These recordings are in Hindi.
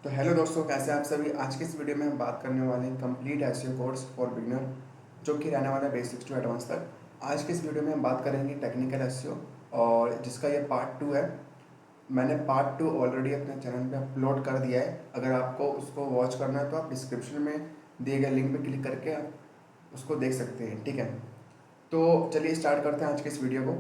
तो हेलो दोस्तों, कैसे हैं आप सभी। आज के इस वीडियो में हम बात करने वाले हैं complete SEO course for beginner, जो कि रहने वाला है बेसिक्स टू एडवांस तक। आज के इस वीडियो में हम बात करेंगे टेक्निकल एसईओ, और जिसका ये पार्ट 2 है। मैंने पार्ट 2 ऑलरेडी अपने चैनल पे अपलोड कर दिया है। अगर आपको उसको वॉच करना है तो आप डिस्क्रिप्शन में दिए गए लिंक पर क्लिक करके आप उसको देख सकते हैं, ठीक है। तो चलिए स्टार्ट करते हैं आज के इस वीडियो को।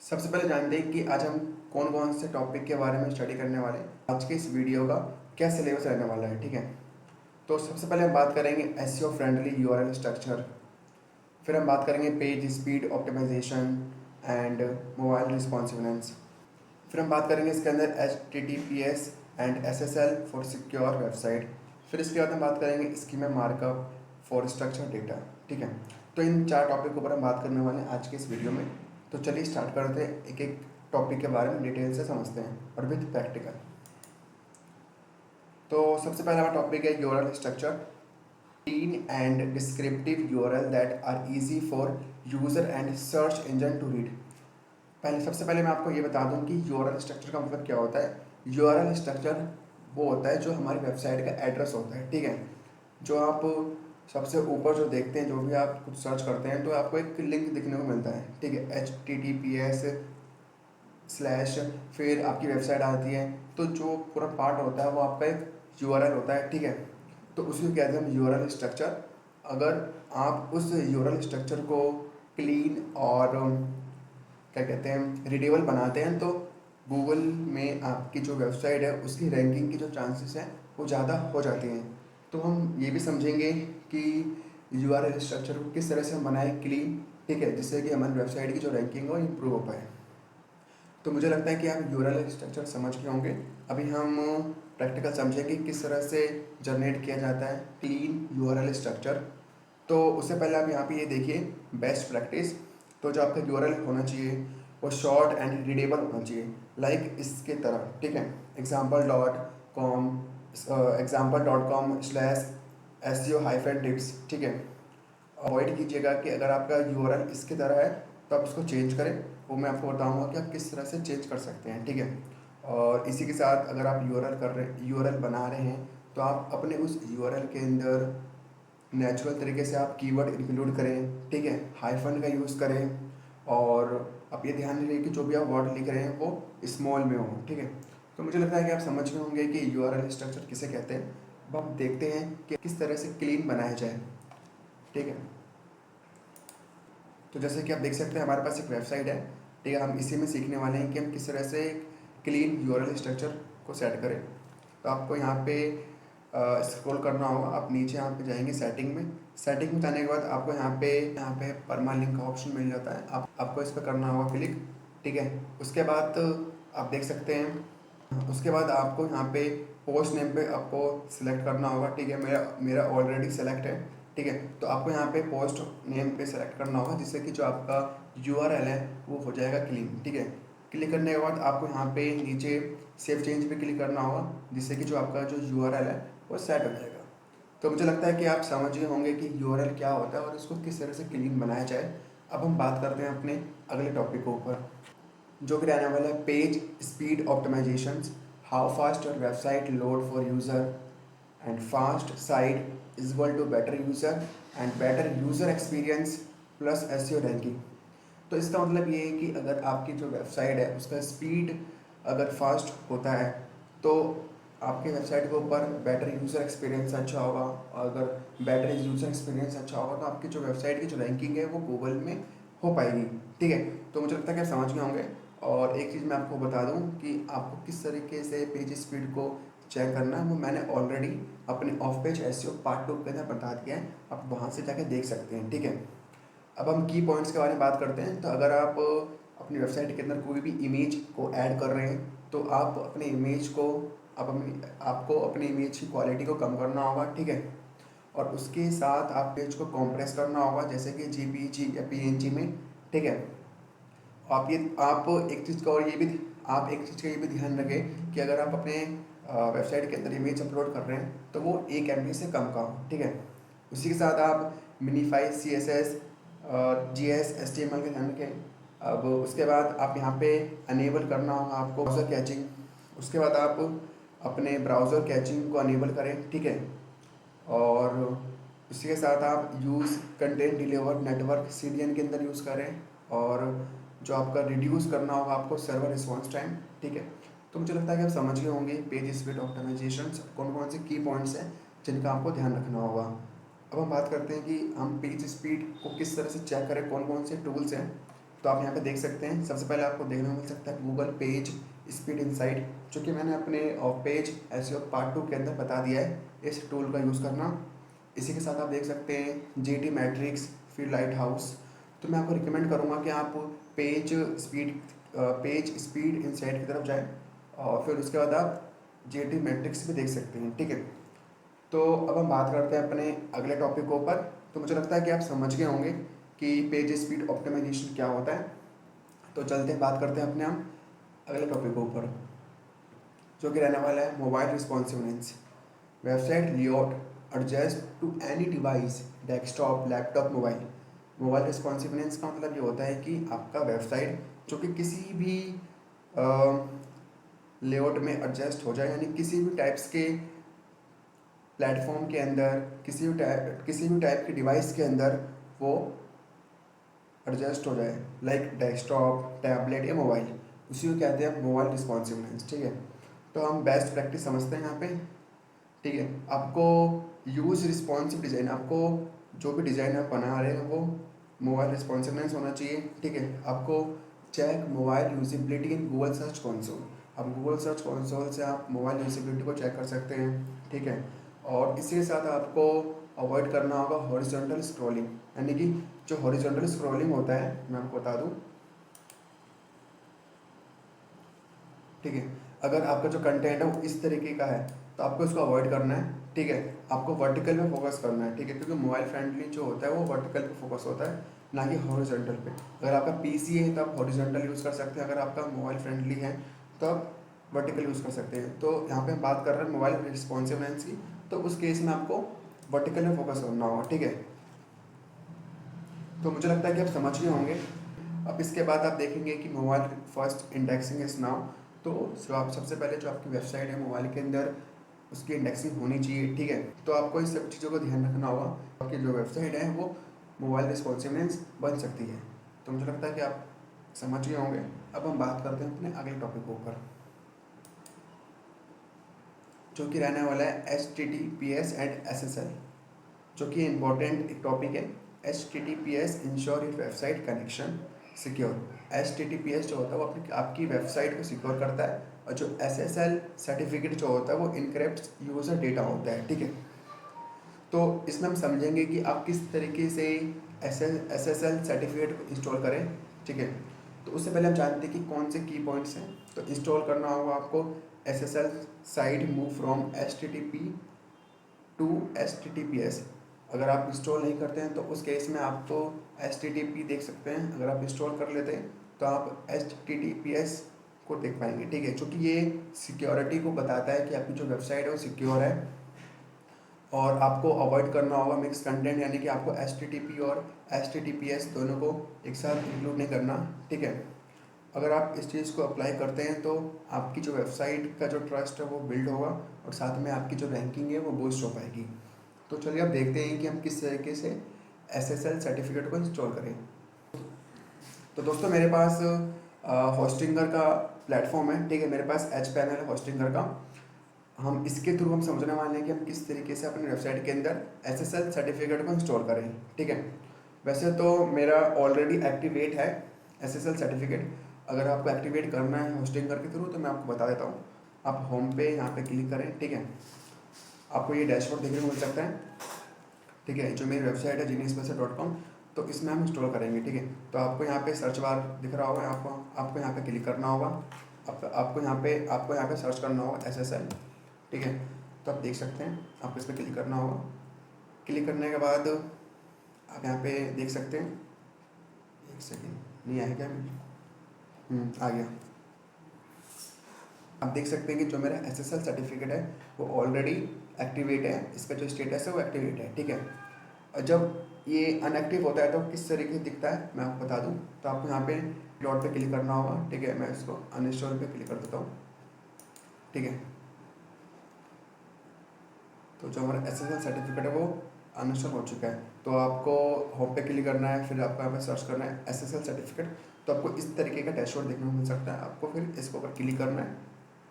सबसे पहले जानते हैं कि आज हम कौन कौन से टॉपिक के बारे में स्टडी करने वाले हैं। आज के इस वीडियो का क्या सिलेबस रहने वाला है, ठीक है। तो सबसे पहले हम बात करेंगे एसईओ फ्रेंडली यूआरएल स्ट्रक्चर। फिर हम बात करेंगे page speed optimisation and mobile responsiveness. फिर हम बात करेंगे इसके अंदर HTTPS and SSL for secure website. फिर इसके बाद हम बात करेंगे schema markup for structure data, ठीक है। तो इन 4 टॉपिक के ऊपर हम बात करने वाले हैं आज के इस वीडियो में। तो चलिए स्टार्ट करते हैं, एक एक टॉपिक के बारे में डिटेल से समझते हैं और विथ प्रैक्टिकल। तो सबसे पहला हमारा टॉपिक है URL structure. Clean and descriptive URL that are easy for user and search engine to read. सबसे पहले मैं आपको ये बता दूं कि यूआरएल स्ट्रक्चर का मतलब क्या होता है। यूआरएल स्ट्रक्चर वो होता है जो हमारी वेबसाइट का एड्रेस होता है, ठीक है। जो आप सबसे ऊपर जो देखते हैं, जो भी आप कुछ सर्च करते हैं तो आपको एक लिंक दिखने को मिलता है, ठीक है। HTTPS स्लैश फिर आपकी वेबसाइट आती है। तो जो पूरा पार्ट होता है वो आपका एक यूआरएल होता है, ठीक है। तो उसी को कहते हैं हम यूआरएल स्ट्रक्चर। अगर आप उस यूआरएल स्ट्रक्चर को क्लीन और क्या कहते हैं रीडेबल बनाते हैं तो गूगल में आपकी जो वेबसाइट है उसकी रैंकिंग की जो चांसेस हैं वो ज़्यादा हो जाती हैं। तो हम ये भी समझेंगे कि यूआरएल स्ट्रक्चर को किस तरह से हम बनाएं क्लीन, ठीक है, जिससे कि हमारी वेबसाइट की जो रैंकिंग हो इम्प्रूव हो पाए। तो मुझे लगता है कि आप यूआरएल स्ट्रक्चर समझ गए होंगे। अभी हम प्रैक्टिकल समझेंगे किस तरह से जनरेट किया जाता है क्लीन यूआरएल स्ट्रक्चर। तो उससे पहले आप यहाँ पे ये देखिए बेस्ट प्रैक्टिस। तो जो आपका यूआरएल होना चाहिए वो शॉर्ट एंड रीडेबल होना चाहिए, लाइक इसके तरह, ठीक है। example.com example.com/SEO-tips, ठीक है। अवॉइड कीजिएगा कि अगर आपका यूआरएल इसकी तरह है तो आप इसको चेंज करें। वो मैं आपको बताऊंगा कि आप किस तरह से चेंज कर सकते हैं, ठीक है। और इसी के साथ अगर आप यूआरएल बना रहे हैं तो आप अपने उस यूआरएल के अंदर नेचुरल तरीके से आप कीवर्ड इंक्लूड करें, ठीक है। हाइफन का यूज़ करें और आप ये ध्यान रखिए कि जो भी आप वर्ड लिख रहे हैं वो स्मॉल में हो, ठीक है। तो मुझे लगता है कि आप समझ गए होंगे कि यूआरएल स्ट्रक्चर किसे कहते हैं। अब हम देखते हैं कि किस तरह से क्लीन बनाया जाए, ठीक है। तो जैसे कि आप देख सकते हैं हमारे पास एक वेबसाइट है, ठीक है। हम इसी में सीखने वाले हैं कि हम किस तरह से क्लीन यूआरएल स्ट्रक्चर को सेट करें। तो आपको यहाँ पे स्क्रॉल करना होगा। आप नीचे यहाँ पे जाएंगे सेटिंग में। सेटिंग में जाने के बाद आपको यहाँ पे परमालिंक का ऑप्शन मिल जाता है। आपको इस पर करना होगा क्लिक, ठीक है। उसके बाद आप देख सकते हैं, उसके बाद आपको यहाँ पे पोस्ट नेम पे आपको सिलेक्ट करना होगा, ठीक है। मेरा ऑलरेडी सेलेक्ट है, ठीक है। तो आपको यहाँ पे पोस्ट नेम पे सेलेक्ट करना होगा जिससे कि जो आपका यूआरएल है वो हो जाएगा क्लीन, ठीक है। क्लिक करने के बाद आपको यहाँ पे नीचे सेव चेंज पे क्लिक करना होगा जिससे कि जो आपका जो यूआरएल है वो सेट हो जाएगा। तो मुझे लगता है कि आप समझ गए होंगे कि यूआरएल क्या होता है और इसको किस तरह से क्लीन बनाया जाए। अब हम बात करते हैं अपने अगले टॉपिक के ऊपर, जो कि रहने वाला है page speed optimisation. How fast your website load for user and fast site is equal to better user and better user experience plus SEO ranking. तो इसका मतलब ये है कि अगर आपकी जो वेबसाइट है उसका स्पीड अगर फास्ट होता है तो आपकी वेबसाइट के ऊपर बेटर यूज़र एक्सपीरियंस अच्छा होगा, और अगर बेटर यूज़र एक्सपीरियंस अच्छा होगा तो आपकी जो वेबसाइट की जो रैंकिंग है वो गूगल में हो पाएगी, ठीक है। तो मुझे लगता है कि आप समझ गए होंगे। और एक चीज़ मैं आपको बता दूं कि आपको किस तरीके से पेज स्पीड को चेक करना है वो मैंने ऑलरेडी अपने ऑफ पेज एसईओ पार्ट 2 के अंदर बता दिया है। आप वहाँ से जाके देख सकते हैं, ठीक है। अब हम की पॉइंट्स के बारे में बात करते हैं। तो अगर आप अपनी वेबसाइट के अंदर कोई भी इमेज को ऐड कर रहे हैं तो आप अपने इमेज को आपको अपनी इमेज की क्वालिटी को कम करना होगा, ठीक है। और उसके साथ आप पेज को कॉम्प्रेस करना होगा जैसे कि जेपीजी या पीएनजी में, ठीक है। आप एक चीज़ का और ये भी आप एक चीज़ का ये भी ध्यान रखें कि अगर आप अपने वेबसाइट के अंदर इमेज अपलोड कर रहे हैं तो वो 1 MB से कम का हो, ठीक है। उसी के साथ आप मिनीफाई CSS GS HTML का ध्यान रखें। अब उसके बाद आप यहाँ पे अनेबल करना होगा आपको ब्राउज़र कैचिंग, उसके बाद आप अपने ब्राउज़र कैचिंग को अनेबल करें, ठीक है। और उसी के साथ आप use content deliver network CDN के अंदर यूज़ करें, और जो आपका रिड्यूस करना होगा आपको सर्वर रिस्पॉन्स टाइम, ठीक है। तो मुझे लगता है कि आप समझ गए होंगे पेज स्पीड ऑप्टिमाइजेशन कौन कौन से की पॉइंट्स हैं जिनका आपको ध्यान रखना होगा। अब हम बात करते हैं कि हम पेज स्पीड को किस तरह से चेक करें, कौन कौन से टूल्स हैं। तो आप यहाँ पे देख सकते हैं, सबसे पहले आपको देखने को मिल सकता है गूगल पेज स्पीड इनसाइट, जो कि मैंने अपने पेज SEO पार्ट 2 के अंदर बता दिया है इस टूल का यूज़ करना। इसी के साथ आप देख सकते हैं GT मैट्रिक्स, फिर लाइट हाउस। तो मैं आपको रिकमेंड करूँगा कि आप पेज स्पीड इनसाइट की तरफ जाएं, और फिर उसके बाद आप GT मैट्रिक्स भी देख सकते हैं, ठीक है। तो अब हम बात करते हैं अपने अगले टॉपिक के ऊपर। तो मुझे लगता है कि आप समझ गए होंगे कि पेज स्पीड ऑप्टिमाइजेशन क्या होता है। तो चलते हैं, बात करते हैं अपने हम अगले टॉपिक के ऊपर, जो कि रहने वाला है mobile responsiveness. Website layout adjust to any device, desktop, laptop, mobile. Mobile responsiveness का मतलब ये होता है कि आपका वेबसाइट जो कि किसी भी लेआउट में एडजस्ट हो जाए, यानी किसी भी टाइप्स के प्लेटफॉर्म के अंदर, किसी भी टाइप के डिवाइस के अंदर वो एडजस्ट हो जाए, लाइक डेस्कटॉप, टैबलेट या मोबाइल। उसी को कहते हैं मोबाइल रिस्पॉन्सिवनेस, ठीक है। तो हम बेस्ट प्रैक्टिस समझते हैं यहाँ पे, ठीक है। आपको यूज़ रिस्पॉन्सिव डिज़ाइन, आपको जो भी डिज़ाइन आप बना रहे हैं वो मोबाइल रिस्पॉन्सिवनेस होना चाहिए, ठीक है। आपको check mobile usability in Google Search Console. अब गूगल सर्च कंसोल से आप मोबाइल यूजिबिलिटी को चेक कर सकते हैं, ठीक है। और इसी के साथ आपको अवॉइड करना होगा हॉरिजॉन्टल स्क्रॉलिंग, यानी कि जो हॉरिजॉन्टल स्क्रॉलिंग होता है, मैं आपको बता दूं, ठीक है। अगर आपका जो कंटेंट है वो इस तरीके का है तो आपको इसको अवॉइड करना है, ठीक है। आपको वर्टिकल पे फोकस करना है, ठीक है, क्योंकि मोबाइल फ्रेंडली जो होता है वो वर्टिकल पे फोकस होता है, ना कि हॉरिजॉन्टल पे। अगर आपका PC है तो आप हॉरिजॉन्टल यूज़ कर सकते हैं, अगर आपका मोबाइल फ्रेंडली है तो आप वर्टिकल यूज़ कर सकते हैं। तो यहाँ पे हम बात कर रहे हैं मोबाइल रिस्पॉन्सिवनेस की, तो उस केस में आपको वर्टिकल में फोकस करना होगा, ठीक है। तो मुझे लगता है कि आप समझ गए होंगे। अब इसके बाद आप देखेंगे कि mobile first indexing is now. तो आप सबसे पहले जो आपकी वेबसाइट है मोबाइल के अंदर उसकी इंडेक्सिंग होनी चाहिए, ठीक है। तो आपको इस सब चीज़ों का ध्यान रखना होगा, आपकी जो वेबसाइट है वो मोबाइल रिस्पॉन्सिवनेस बन सकती है। तो मुझे लगता है कि आप समझ गए होंगे। अब हम बात करते हैं अपने अगले टॉपिक के ऊपर, जो कि रहने वाला है HTTPS एंड SSL, जो कि इम्पोर्टेंट एक टॉपिक है। HTTPS ensure your website connection secure. HTTPS जो होता है वो अपनी आपकी वेबसाइट को सिक्योर करता है, और जो SSL सर्टिफिकेट जो होता है वो इनक्रिप्ट यूज़र डेटा होता है, ठीक है। तो इसमें हम समझेंगे कि आप किस तरीके से SSL सर्टिफिकेट को इंस्टॉल करें, ठीक है। तो उससे पहले हम जानते हैं कि कौन से की पॉइंट्स हैं। तो इंस्टॉल करना होगा आपको SSL site move from HTTP to HTTPS। अगर आप इंस्टॉल नहीं करते हैं तो उस केस में आप तो HTTP देख सकते हैं, अगर आप इंस्टॉल कर लेते हैं तो आप HTTPS को देख पाएंगे, ठीक है। क्योंकि ये सिक्योरिटी को बताता है कि आपकी जो वेबसाइट है वो सिक्योर है। और आपको अवॉइड करना होगा मिक्स कंटेंट, यानी कि आपको HTTP और HTTPS दोनों को एक साथ इंक्लूड नहीं करना, ठीक है। अगर आप इस चीज़ को अप्लाई करते हैं तो आपकी जो वेबसाइट का जो ट्रस्ट है वो बिल्ड होगा, और साथ में आपकी जो रैंकिंग है वो बूस्ट हो पाएगी। तो चलिए अब देखते हैं कि हम किस तरीके से SSL सर्टिफिकेट को इंस्टॉल करें। तो दोस्तों मेरे पास होस्टिंगर का प्लेटफॉर्म है, ठीक है। मेरे पास HPanel है होस्टिंगर का। हम इसके थ्रू हम समझने वाले हैं कि हम किस तरीके से अपनी वेबसाइट के अंदर SSL सर्टिफिकेट को इंस्टॉल करें, ठीक है। वैसे तो मेरा ऑलरेडी एक्टिवेट है SSL सर्टिफिकेट। अगर आपको एक्टिवेट करना है होस्टिंगर के थ्रू तो मैं आपको बता देता हूँ। आप होम पे यहाँ पे क्लिक करें, ठीक है। आपको ये डैशबोर्ड देखने को मिल सकता है, ठीक है, जो मेरी वेबसाइट है geniuspacer.com। तो इसमें हम इंस्टॉल करेंगे, ठीक है। तो आपको यहाँ पे सर्च बार दिख रहा होगा, आपको यहाँ पे क्लिक करना होगा। आपको यहाँ पे सर्च करना होगा SSL, ठीक है। तो आप देख सकते हैं, आपको इस पर क्लिक करना होगा। क्लिक करने के बाद आप यहाँ पे देख सकते हैं, एक सेकेंड, नहीं आया क्या? आ गया। आप देख सकते हैं कि जो मेरा SSL सर्टिफिकेट है वो ऑलरेडी एक्टिवेट है, इसका जो स्टेटस है वो एक्टिवेट है, ठीक है। और जब ये अनएक्टिव होता है तो किस तरीके से दिखता है मैं आपको बता दूं। तो आपको यहाँ पे डॉट पे क्लिक करना होगा, ठीक है। मैं इसको अनइंस्टॉल पे क्लिक कर देता हूँ। ठीक है। तो जो हमारा SSL सर्टिफिकेट है वो अनइंस्टॉल हो चुका है। तो आपको होम पे क्लिक करना है, फिर आपको यहाँ पे सर्च करना है SSL सर्टिफिकेट। तो आपको इस तरीके का डैशबोर्ड देखने को मिल सकता है। आपको फिर इसके ऊपर क्लिक करना है,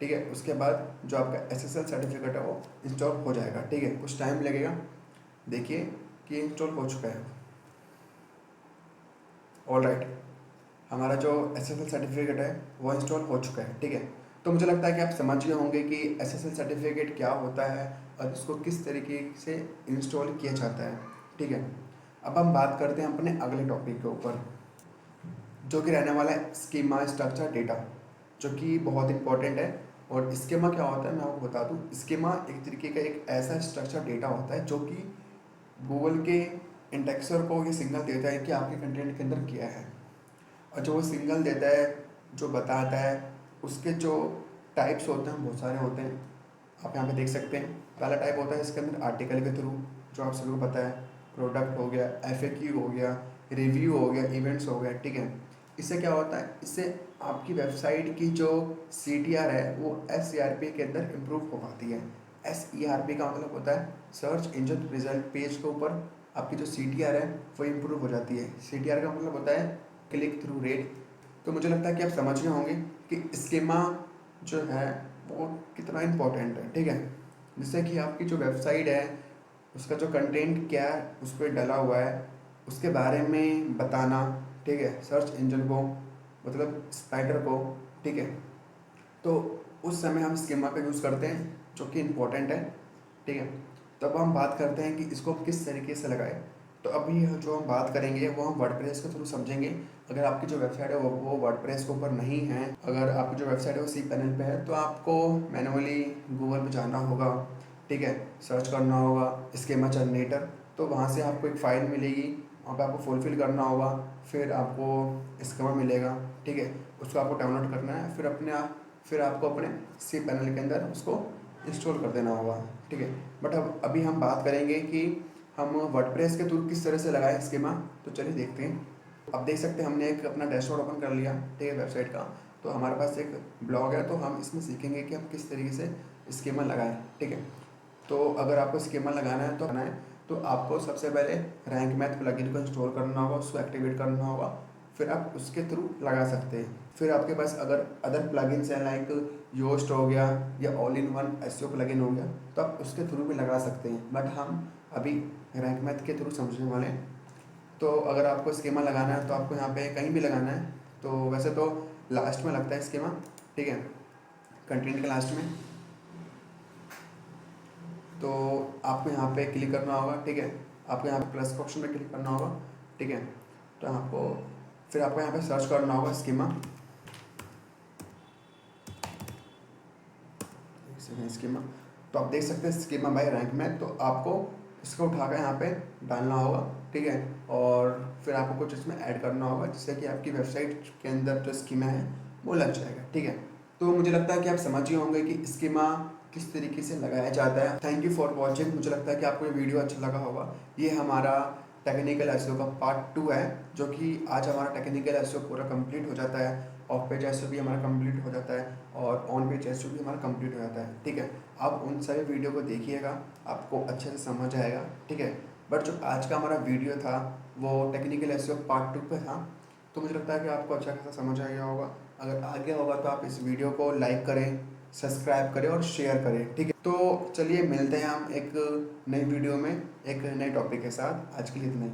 ठीक है। उसके बाद जो आपका SSL सर्टिफिकेट है वो इंस्टॉल हो जाएगा, ठीक है। कुछ टाइम लगेगा, देखिए कि इंस्टॉल हो चुका है। ऑल राइट, हमारा जो SSL सर्टिफिकेट है वो इंस्टॉल हो चुका है, ठीक है। तो मुझे लगता है कि आप समझ गए होंगे कि SSL सर्टिफिकेट क्या होता है और इसको किस तरीके से इंस्टॉल किया जाता है, ठीक है। अब हम बात करते हैं अपने अगले टॉपिक के ऊपर, जो कि रहने वाला है स्कीमा स्ट्रक्चर डेटा, जो कि बहुत इंपॉर्टेंट है। और स्कीमा क्या होता है मैं आपको बता दूं। स्कीमा एक तरीके का एक ऐसा स्ट्रक्चर डेटा होता है जो कि गूगल के इंडेक्सर को ये सिग्नल देता है कि आपके कंटेंट के अंदर क्या है। और जो वो सिग्नल देता है, जो बताता है, उसके जो टाइप्स होते हैं बहुत सारे होते हैं। आप यहाँ पे देख सकते हैं। पहला टाइप होता है इसके अंदर आर्टिकल के थ्रू, जो आप सभी को पता है। प्रोडक्ट हो गया, FAQ हो गया, रिव्यू हो गया, इवेंट्स हो गया, ठीक है। इससे क्या होता है, इससे आपकी वेबसाइट की जो CTR है वो SERP के अंदर इम्प्रूव हो पाती है। SERP का मतलब होता है सर्च इंजन रिजल्ट। पेज के ऊपर आपकी जो CTR है वो इम्प्रूव हो जाती है। CTR का मतलब होता है क्लिक थ्रू रेट। तो मुझे लगता है कि आप समझ गए होंगे कि स्कीमा जो है वो कितना इम्पोर्टेंट है, ठीक है। जिससे कि आपकी जो वेबसाइट है उसका जो कंटेंट क्या है उस पर डला हुआ है उसके बारे में बताना, ठीक है, सर्च इंजन को, मतलब स्पाइडर को, ठीक है। तो उस समय हम स्कीमा का यूज़ करते हैं, जो कि इम्पोर्टेंट है, ठीक है। तो अब हम बात करते हैं कि इसको हम किस तरीके से लगाएं। तो अभी जो हम बात करेंगे वो हम वर्डप्रेस के थ्रू समझेंगे। अगर आपकी जो वेबसाइट है वो वर्डप्रेस के ऊपर नहीं है, अगर आपकी जो वेबसाइट है वो cPanel पे है, तो आपको मैनुअली गूगल पे जाना होगा, ठीक है। सर्च करना होगा स्कीमा जनरेटर। तो वहाँ से आपको एक फ़ाइल मिलेगी, वहाँ पे आपको फुलफिल करना होगा, फिर आपको स्कीमा मिलेगा, ठीक है। उसको आपको डाउनलोड करना है, फिर आपको अपने cPanel के अंदर उसको इंस्टॉल कर देना होगा, ठीक है। बट अब अभी हम बात करेंगे कि हम वर्डप्रेस के थ्रू किस तरह से लगाएं स्कीमा। तो चलिए देखते हैं। अब देख सकते हैं हमने एक अपना डैशबोर्ड ओपन कर लिया, ठीक है, वेबसाइट का। तो हमारे पास एक ब्लॉग है, तो हम इसमें सीखेंगे कि हम किस तरीके से स्कीमा लगाएं, ठीक है। तो अगर आपको स्कीमा लगाना है तो आपको सबसे पहले रैंक मैथ प्लगइन को इंस्टॉल करना होगा, उसको एक्टिवेट करना होगा, फिर आप उसके थ्रू लगा सकते हैं। फिर आपके पास अगर अदर प्लगइन्स हैं लाइक योस्ट हो गया या all in one SEO plugin हो गया, तो आप उसके थ्रू भी लगा सकते हैं। बट हम अभी रैंक मैथ के थ्रू समझने वाले हैं। तो अगर आपको स्कीमा लगाना है तो आपको यहाँ पे कहीं भी लगाना है। तो वैसे तो लास्ट में लगता है स्कीमा, ठीक है, कंटेंट के लास्ट में। तो आपको यहाँ पे क्लिक करना होगा, ठीक है। आपको यहाँ पे प्लस के ऑप्शन पे क्लिक करना होगा, ठीक है। तो फिर आपको यहाँ पे सर्च करना होगा स्कीमा, स्कीमा। तो आप देख सकते हैं स्कीमा बाय रैंक में। तो आपको इसको उठाकर यहाँ पे डालना होगा, ठीक है। और फिर आपको कुछ इसमें ऐड करना होगा जिससे कि आपकी वेबसाइट के अंदर जो स्कीमा है वो लग जाएगा, ठीक है। तो मुझे लगता है कि आप समझ ही होंगे कि स्कीमा किस तरीके से लगाया जाता है। Thank you for watching. मुझे लगता है कि आपको ये वीडियो अच्छा लगा होगा। ये हमारा टेक्निकल SEO का पार्ट 2 है, जो कि आज हमारा टेक्निकल SEO पूरा कंप्लीट हो जाता है। ऑफ पेज SEO भी हमारा कंप्लीट हो जाता है और ऑन पेज SEO भी हमारा कंप्लीट हो जाता है, ठीक है। आप उन सभी वीडियो को देखिएगा, आपको अच्छे से समझ आएगा, ठीक है। बट जो आज का हमारा वीडियो था वो टेक्निकल SEO पार्ट 2 पे था। तो मुझे लगता है कि आपको अच्छा खासा समझ आ गया होगा। अगर आ गया होगा तो आप इस वीडियो को लाइक करें, सब्सक्राइब करें और शेयर करें, ठीक है। तो चलिए मिलते हैं हम एक नई वीडियो में एक नए टॉपिक के साथ। आज के लिए इतना ही।